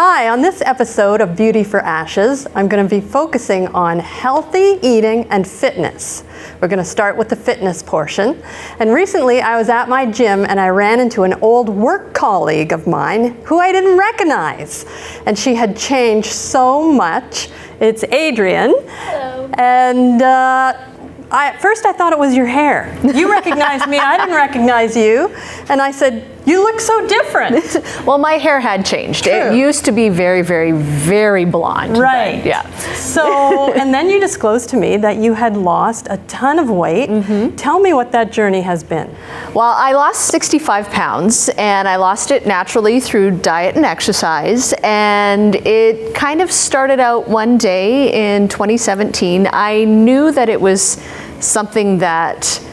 Hi, on this episode of Beauty for Ashes, I'm going to be focusing on healthy eating and fitness. We're going to start with the fitness portion. And recently I was at my gym and I ran into an old work colleague of mine who I didn't recognize. And she had changed so much. It's Adrienne. Hello. And at first I thought it was your hair. You recognized me, I didn't recognize you. And I said, you look so different. Well, my hair had changed. True. It used to be very, very, very blonde. Right. But, yeah. So, and then you disclosed to me that you had lost a ton of weight. Mm-hmm. Tell me what that journey has been. Well, I lost 65 pounds and I lost it naturally through diet and exercise. And it kind of started out one day in 2017. I knew that it was something that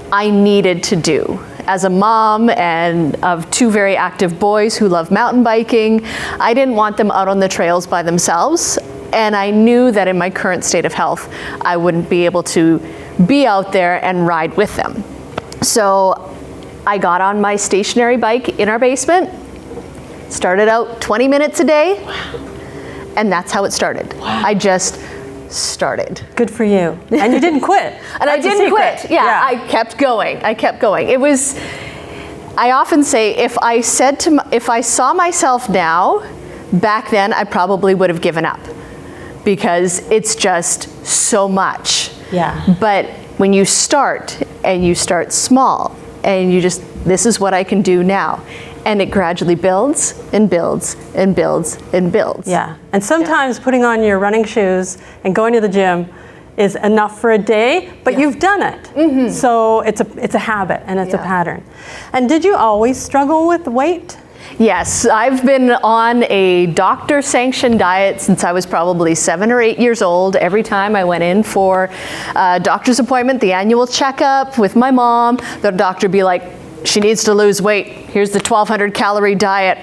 I needed to do. As a mom and of two very active boys who love mountain biking, I didn't want them out on the trails by themselves. And I knew that in my current state of health, I wouldn't be able to be out there and ride with them. So I got on my stationary bike in our basement, started out 20 minutes a day, and that's how it started. Wow. I just started. Good for you. And you didn't quit. And I didn't quit. Yeah, I kept going. It was, I often say, if I saw myself now, back then I probably would have given up because it's just so much. Yeah. But when you start and you start small and you just, this is what I can do now. And it gradually builds and builds and builds and builds. Yeah, and sometimes putting on your running shoes and going to the gym is enough for a day, but you've done it. Mm-hmm. So it's a habit and it's a pattern. And did you always struggle with weight? Yes, I've been on a doctor-sanctioned diet since I was probably 7 or 8 years old. Every time I went in for a doctor's appointment, the annual checkup with my mom, the doctor would be like, she needs to lose weight. Here's the 1,200 calorie diet,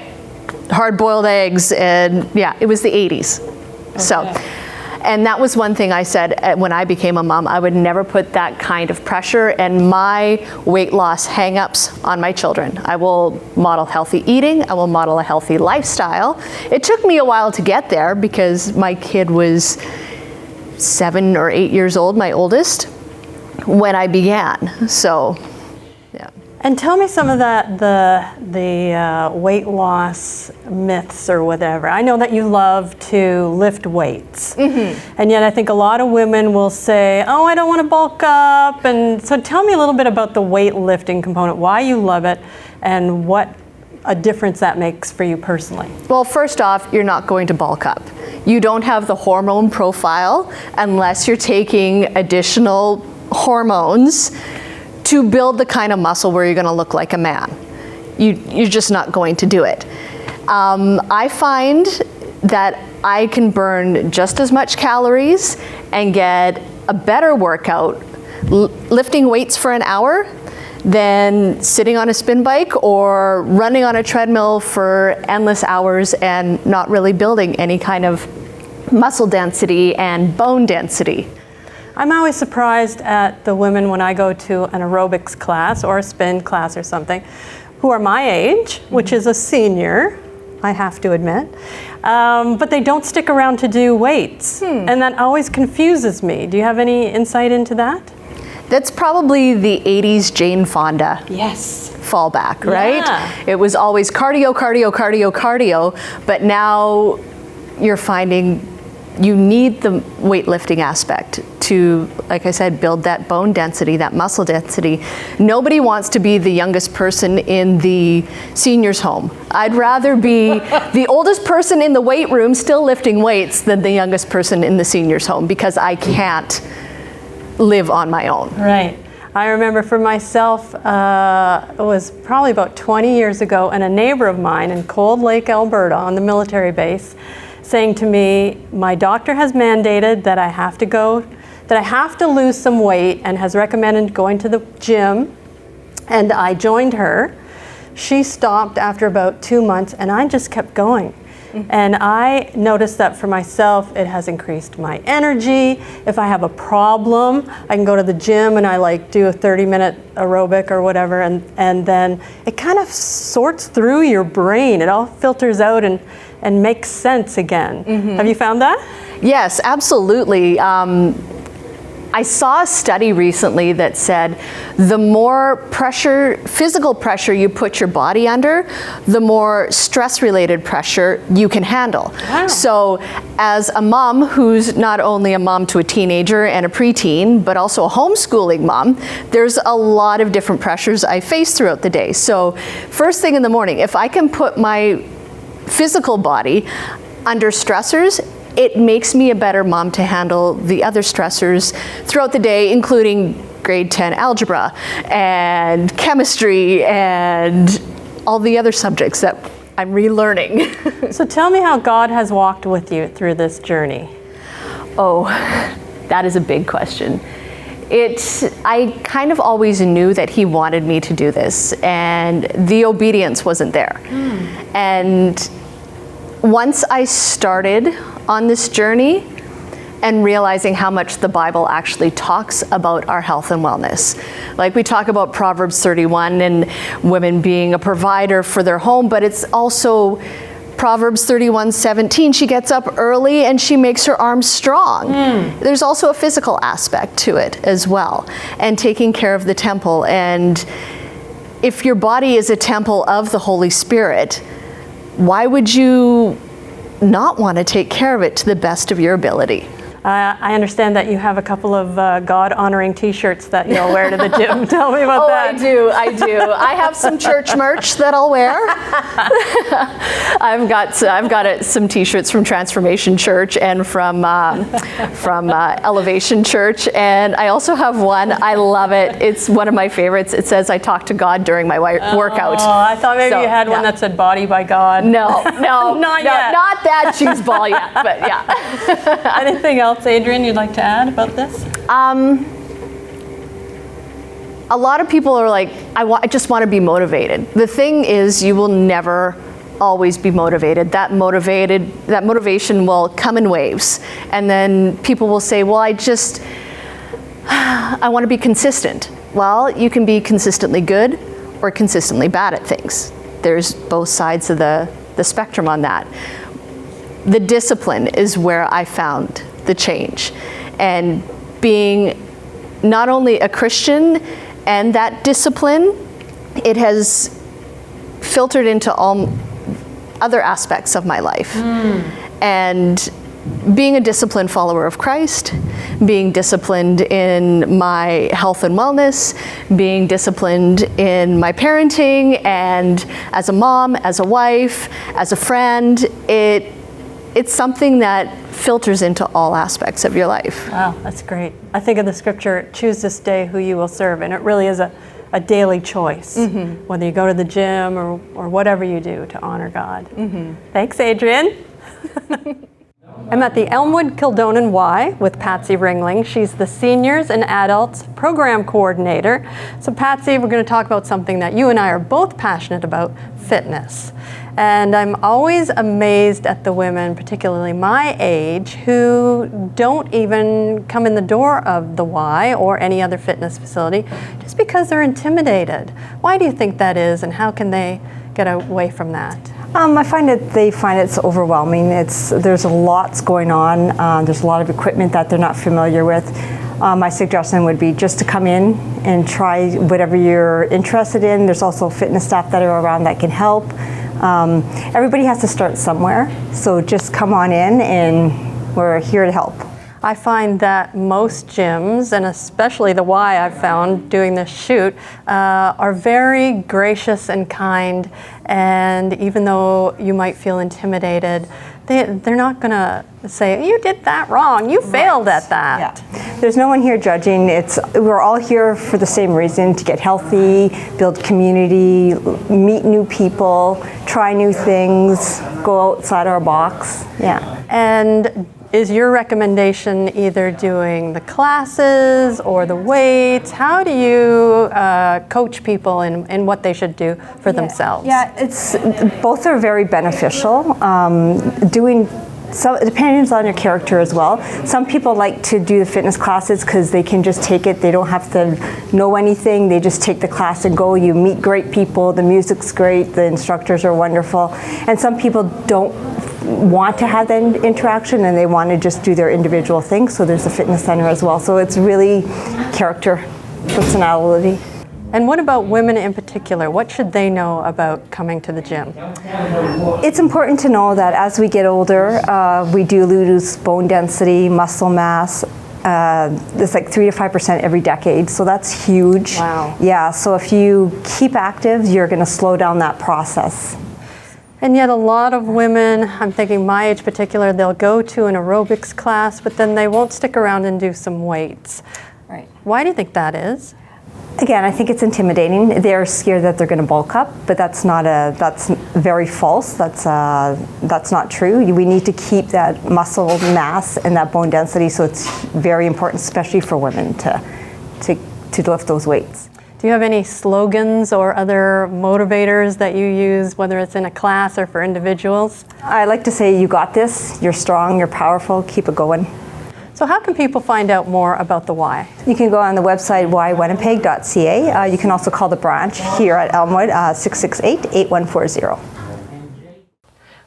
hard-boiled eggs, and yeah, it was the 80s. Okay. So, and that was one thing I said when I became a mom, I would never put that kind of pressure and my weight loss hang-ups on my children. I will model healthy eating, I will model a healthy lifestyle. It took me a while to get there because my kid was 7 or 8 years old, my oldest, when I began, so. And tell me some of the weight loss myths or whatever. I know that you love to lift weights. Mm-hmm. And yet I think a lot of women will say, oh, I don't want to bulk up. And so tell me a little bit about the weightlifting component, why you love it, and what a difference that makes for you personally. Well, first off, you're not going to bulk up. You don't have the hormone profile unless you're taking additional hormones to build the kind of muscle where you're going to look like a man. You're just not going to do it. I find that I can burn just as much calories and get a better workout lifting weights for an hour than sitting on a spin bike or running on a treadmill for endless hours and not really building any kind of muscle density and bone density. I'm always surprised at the women when I go to an aerobics class or a spin class or something who are my age, which is a senior, I have to admit, but they don't stick around to do weights. And that always confuses me. Do you have any insight into that? That's probably the 80s Jane Fonda. Yes. Fallback, right? Yeah. It was always cardio, cardio, cardio, cardio, but now you're finding you need the weightlifting aspect to, like I said, build that bone density, that muscle density. Nobody wants to be the youngest person in the senior's home. I'd rather be the oldest person in the weight room still lifting weights than the youngest person in the senior's home because I can't live on my own. Right. I remember for myself, it was probably about 20 years ago, and a neighbor of mine in Cold Lake, Alberta, on the military base, saying to me, my doctor has mandated that I have to lose some weight and has recommended going to the gym, and I joined her. She stopped after about 2 months and I just kept going. Mm-hmm. And I noticed that for myself, it has increased my energy. If I have a problem, I can go to the gym and I do a 30-minute aerobic or whatever, and then it kind of sorts through your brain. It all filters out, and and make sense again. Have you found that? Yes, absolutely. I saw a study recently that said the more pressure, physical pressure you put your body under, the more stress-related pressure you can handle. Wow. So as a mom who's not only a mom to a teenager and a preteen, but also a homeschooling mom, there's a lot of different pressures I face throughout the day. So first thing in the morning, if I can put my physical body under stressors, it makes me a better mom to handle the other stressors throughout the day, including grade 10 algebra and chemistry and all the other subjects that I'm relearning. So tell me how God has walked with you through this journey. Oh, that is a big question. I kind of always knew that he wanted me to do this, and the obedience wasn't there. And once I started on this journey and realizing how much the Bible actually talks about our health and wellness. Like we talk about Proverbs 31 and women being a provider for their home, but it's also Proverbs 31:17, she gets up early and she makes her arms strong. There's also a physical aspect to it as well, and taking care of the temple. And if your body is a temple of the Holy Spirit, why would you not want to take care of it to the best of your ability? I understand that you have a couple of God-honoring T-shirts that you'll wear to the gym. Tell me about that. I do. I have some church merch that I'll wear. I've got some T-shirts from Transformation Church and from Elevation Church, and I also have one. I love it. It's one of my favorites. It says, "I talk to God during my workout." Oh, I thought maybe you had one that said "Body by God." No, not yet. Not that cheese ball yet, but yeah. Anything else, Adrienne, you'd like to add about this? A lot of people are like, I just want to be motivated. The thing is, you will never always be motivated. That motivation will come in waves. And then people will say, well, I want to be consistent. Well, you can be consistently good or consistently bad at things. There's both sides of the spectrum on that. The discipline is where I found the change, and being not only a Christian and that discipline, it has filtered into all other aspects of my life. And being a disciplined follower of Christ, being disciplined in my health and wellness, being disciplined in my parenting, and as a mom, as a wife, as a friend, it's something that filters into all aspects of your life. Wow, that's great. I think of the scripture, choose this day who you will serve, and it really is a daily choice, whether you go to the gym or whatever you do to honor God. Thanks, Adrienne. I'm at the Elmwood Kildonan Y with Patsy Ringling. She's the Seniors and Adults Program Coordinator. So Patsy, we're going to talk about something that you and I are both passionate about, fitness. And I'm always amazed at the women, particularly my age, who don't even come in the door of the Y or any other fitness facility just because they're intimidated. Why do you think that is, and how can they get away from that? I find that they find it's overwhelming. There's lots going on. There's a lot of equipment that they're not familiar with. My suggestion would be just to come in and try whatever you're interested in. There's also fitness staff that are around that can help. Everybody has to start somewhere, so just come on in and we're here to help. I find that most gyms, and especially the Y I've found doing this shoot, are very gracious and kind, and even though you might feel intimidated, they're not going to say, you did that wrong, you failed at that. Yeah. There's no one here judging. We're all here for the same reason, to get healthy, build community, meet new people, try new things, go outside our box. Yeah. And is your recommendation either doing the classes or the weights? How do you coach people in what they should do for themselves? Yeah, both are very beneficial. So it depends on your character as well. Some people like to do the fitness classes because they can just take it. They don't have to know anything. They just take the class and go. You meet great people. The music's great. The instructors are wonderful. And some people don't want to have that interaction and they want to just do their individual thing. So there's a fitness center as well. So it's really character, personality. And what about women in particular? What should they know about coming to the gym? It's important to know that as we get older, we do lose bone density, muscle mass. It's like 3 to 5% every decade, so that's huge. Wow. Yeah, so if you keep active, you're going to slow down that process. And yet a lot of women, I'm thinking my age particular, they'll go to an aerobics class, but then they won't stick around and do some weights. Right. Why do you think that is? Again, I think it's intimidating. They're scared that they're going to bulk up, but that's very false. That's not true. We need to keep that muscle mass and that bone density, so it's very important, especially for women, to lift those weights. Do you have any slogans or other motivators that you use, whether it's in a class or for individuals? I like to say, you got this, you're strong, you're powerful, keep it going. So how can people find out more about the Y? You can go on the website ywinnipeg.ca. You can also call the branch here at Elmwood, 668-8140.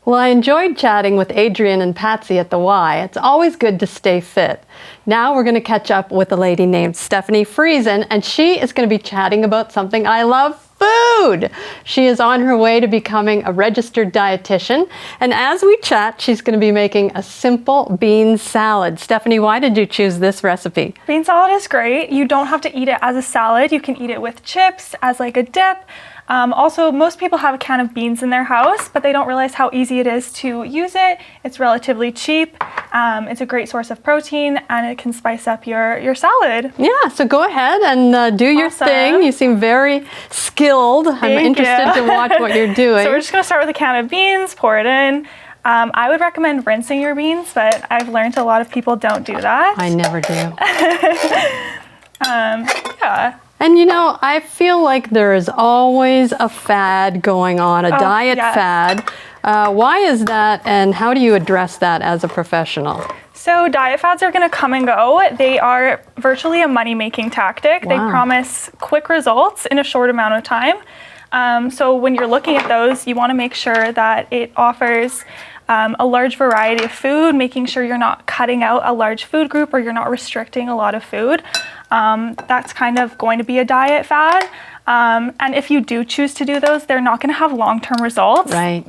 Well, I enjoyed chatting with Adrienne and Patsy at the Y. It's always good to stay fit. Now we're going to catch up with a lady named Stephanie Friesen, and she is going to be chatting about something I love, food. She is on her way to becoming a registered dietitian, and as we chat, she's going to be making a simple bean salad. Stephanie, why did you choose this recipe? Bean salad is great. You don't have to eat it as a salad. You can eat it with chips, as like a dip. Also, most people have a can of beans in their house, but they don't realize how easy it is to use it. It's relatively cheap. It's a great source of protein, and it can spice up your salad. Yeah, so go ahead and do your thing. You seem very skilled. I'm interested to watch what you're doing. So we're just going to start with a can of beans, pour it in. I would recommend rinsing your beans, but I've learned a lot of people don't do that. I never do. Yeah. And you know, I feel like there is always a fad going on, a diet fad. Why is that, and how do you address that as a professional? So diet fads are going to come and go. They are virtually a money-making tactic. Wow. They promise quick results in a short amount of time. So when you're looking at those, you want to make sure that it offers a large variety of food, making sure you're not cutting out a large food group or you're not restricting a lot of food. That's kind of going to be a diet fad. And if you do choose to do those, they're not going to have long-term results. Right.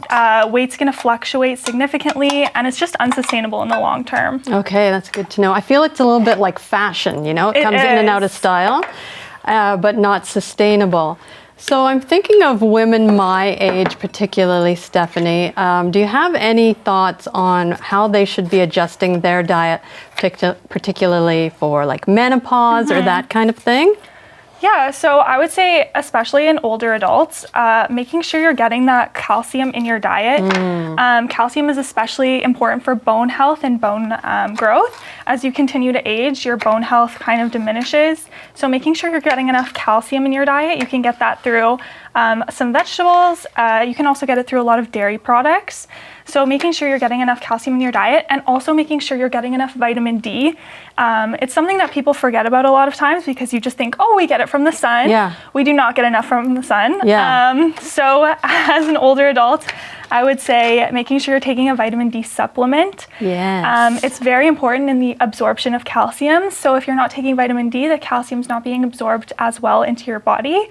Weight's going to fluctuate significantly, and it's just unsustainable in the long term. Okay, that's good to know. I feel it's a little bit like fashion, you know? It comes in and out of style, but not sustainable. So I'm thinking of women my age, particularly Stephanie. Do you have any thoughts on how they should be adjusting their diet, particularly for like menopause or that kind of thing? Yeah, so I would say, especially in older adults, making sure you're getting that calcium in your diet. Calcium is especially important for bone health and bone growth. As you continue to age, your bone health kind of diminishes. So making sure you're getting enough calcium in your diet, you can get that through some vegetables. You can also get it through a lot of dairy products. So making sure you're getting enough calcium in your diet, and also making sure you're getting enough vitamin D. It's something that people forget about a lot of times because you just think, oh, we get it from the sun. Yeah. We do not get enough from the sun. Yeah. So as an older adult, I would say making sure you're taking a vitamin D supplement. Yes. It's very important in the absorption of calcium. So if you're not taking vitamin D, the calcium's not being absorbed as well into your body.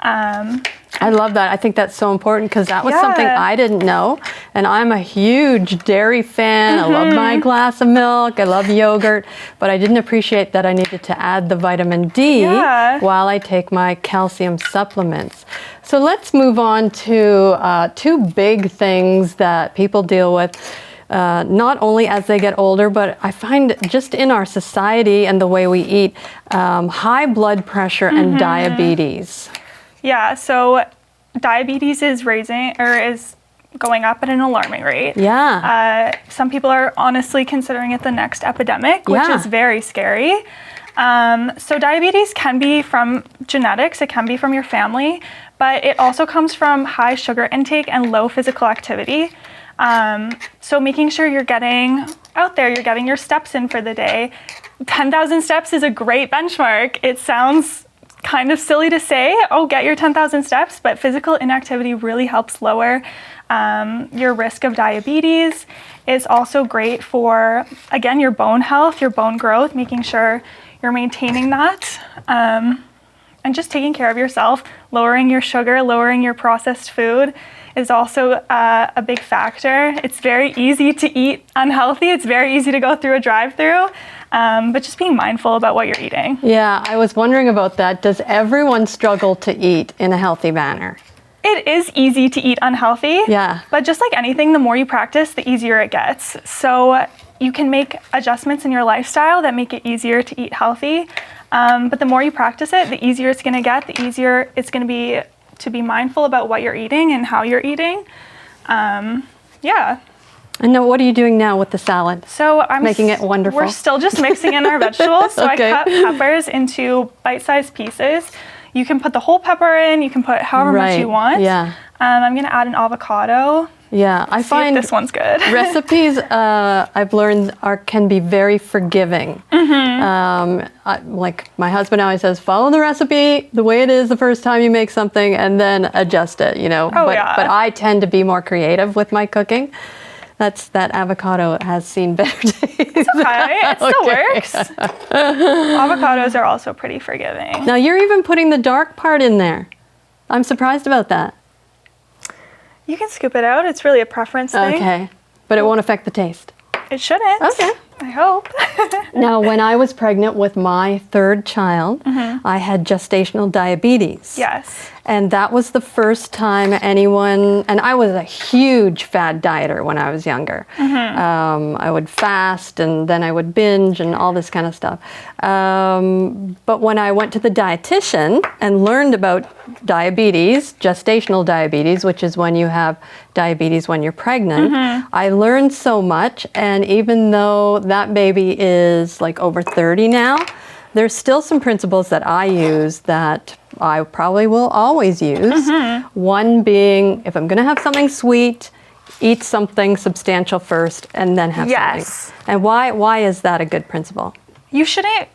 I love that. I think that's so important because that was something I didn't know. And I'm a huge dairy fan. I love my glass of milk. I love yogurt. But I didn't appreciate that I needed to add the vitamin D while I take my calcium supplements. So let's move on to two big things that people deal with. Not only as they get older, but I find just in our society and the way we eat, high blood pressure and diabetes. Yeah, so diabetes is going up at an alarming rate. Yeah. Some people are honestly considering it the next epidemic, which is very scary. So diabetes can be from genetics, it can be from your family, but it also comes from high sugar intake and low physical activity. So making sure you're getting out there, you're getting your steps in for the day. 10,000 steps is a great benchmark. It sounds kind of silly to say, oh, get your 10,000 steps, but physical inactivity really helps lower your risk of diabetes. It's also great for, again, your bone health, your bone growth, making sure you're maintaining that. And just taking care of yourself, lowering your sugar, lowering your processed food is also a big factor. It's very easy to eat unhealthy. It's very easy to go through a drive-through, but just being mindful about what you're eating. Yeah, I was wondering about that. Does everyone struggle to eat in a healthy manner? It is easy to eat unhealthy, Yeah. but just like anything, the more you practice, the easier it gets. So you can make adjustments in your lifestyle that make it easier to eat healthy. But the more you practice it, the easier it's going to get, the easier it's going to be mindful about what you're eating and how you're eating. Yeah. And now what are you doing now with the salad? So I'm making it wonderful. We're still just mixing in our vegetables. So Okay. I cut peppers into bite-sized pieces. You can put the whole pepper in. You can put however much you want. Yeah. I'm going to add an avocado. Yeah, I See if find this one's good. recipes I've learned can be very forgiving. Like my husband always says, follow the recipe the way it is the first time you make something, and then adjust it. Oh, but, yeah. but I tend to be more creative with my cooking. That avocado has seen better days. Okay, it still works. Avocados are also pretty forgiving. Now you're even putting the dark part in there. I'm surprised about that. You can scoop it out. It's really a preference thing. Okay, but it won't affect the taste. It shouldn't. Okay. I hope. Now, when I was pregnant with my third child, I had gestational diabetes. Yes. And that was the first time anyone, and I was a huge fad dieter when I was younger. I would fast and then I would binge and all this kind of stuff. But when I went to the dietitian and learned about diabetes, gestational diabetes, which is when you have diabetes when you're pregnant, I learned so much. And even though that baby is like over 30 now, there's still some principles that I use that I probably will always use. One being, if I'm going to have something sweet, eat something substantial first and then have something. And why is that a good principle? You shouldn't,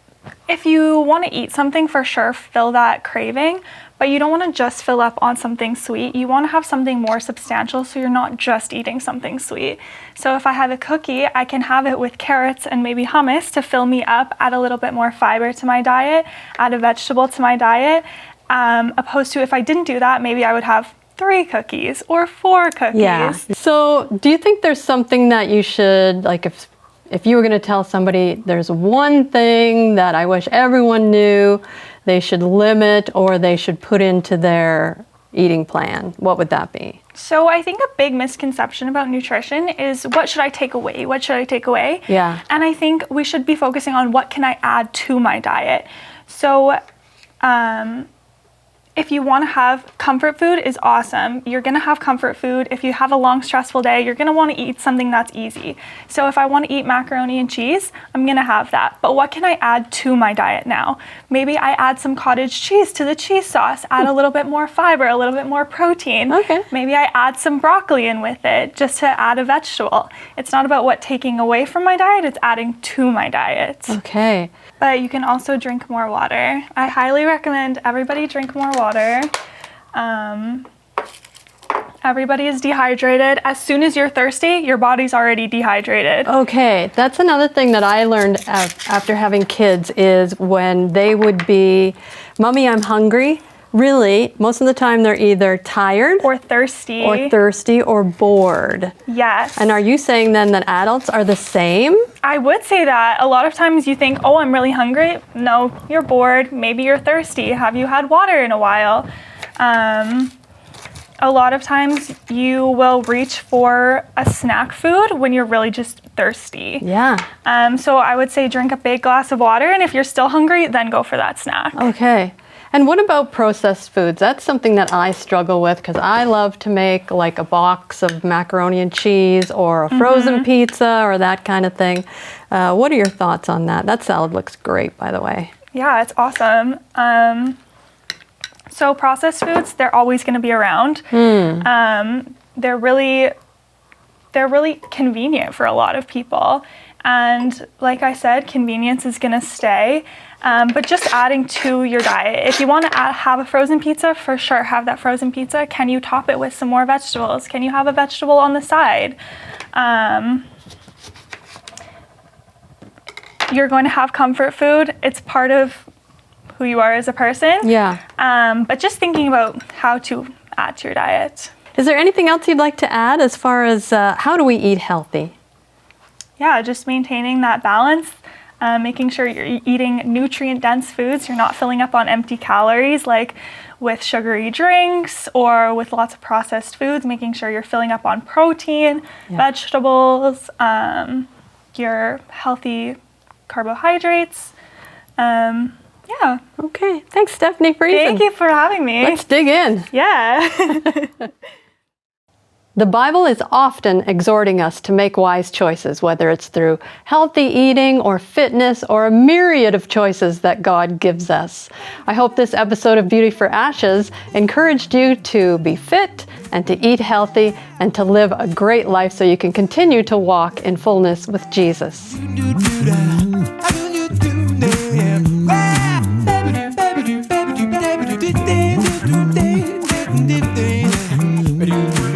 if you want to eat something, for sure, fill that craving, but you don't want to just fill up on something sweet. You want to have something more substantial so you're not just eating something sweet. So if I have a cookie, I can have it with carrots and maybe hummus to fill me up, add a little bit more fiber to my diet, add a vegetable to my diet, opposed to if I didn't do that, maybe I would have 3 cookies or 4 cookies. Yeah. So do you think there's something that you should, like if you were going to tell somebody there's one thing that I wish everyone knew they should limit or they should put into their eating plan, what would that be? So I think a big misconception about nutrition is what should I take away? What should I take away? Yeah. And I think we should be focusing on what can I add to my diet. So if you want to have comfort food is awesome. You're going to have comfort food. If you have a long, stressful day, you're going to want to eat something that's easy. So if I want to eat macaroni and cheese, I'm going to have that. But what can I add to my diet now? Maybe I add some cottage cheese to the cheese sauce, add a little bit more fiber, a little bit more protein. Okay. Maybe I add some broccoli in with it just to add a vegetable. It's not about what taking away from my diet, it's adding to my diet. Okay. But you can also drink more water. I highly recommend everybody drink more water. Everybody is dehydrated. As soon as you're thirsty, your body's already dehydrated. Okay, that's another thing that I learned after having kids is when they would be, Mommy, I'm hungry. Really, most of the time they're either tired Or thirsty. or bored. Yes. And are you saying then that adults are the same? I would say that. A lot of times you think, oh, I'm really hungry. No, you're bored. Maybe you're thirsty. Have you had water in a while? A lot of times you will reach for a snack food when you're really just thirsty. Yeah. So I would say drink a big glass of water, and if you're still hungry, then go for that snack. Okay. And what about processed foods? That's something that I struggle with because I love to make like a box of macaroni and cheese or a frozen pizza or that kind of thing. What are your thoughts on that? That salad looks great, by the way. Yeah, it's awesome. So processed foods, they're always going to be around. They're really convenient for a lot of people. And like I said, convenience is going to stay. but just adding to your diet. If you want to have a frozen pizza, for sure, have that frozen pizza. Can you top it with some more vegetables? Can you have a vegetable on the side? You're going to have comfort food. It's part of who you are as a person. Yeah. But just thinking about how to add to your diet. Is there anything else you'd like to add as far as how do we eat healthy? Yeah, just maintaining that balance, making sure you're eating nutrient-dense foods. You're not filling up on empty calories like with sugary drinks or with lots of processed foods, making sure you're filling up on protein, vegetables, your healthy carbohydrates. Yeah. Okay. Thanks, Stephanie, for eating. Thank you for having me. Let's dig in. Yeah. The Bible is often exhorting us to make wise choices, whether it's through healthy eating or fitness or a myriad of choices that God gives us. I hope this episode of Beauty for Ashes encouraged you to be fit and to eat healthy and to live a great life so you can continue to walk in fullness with Jesus. Do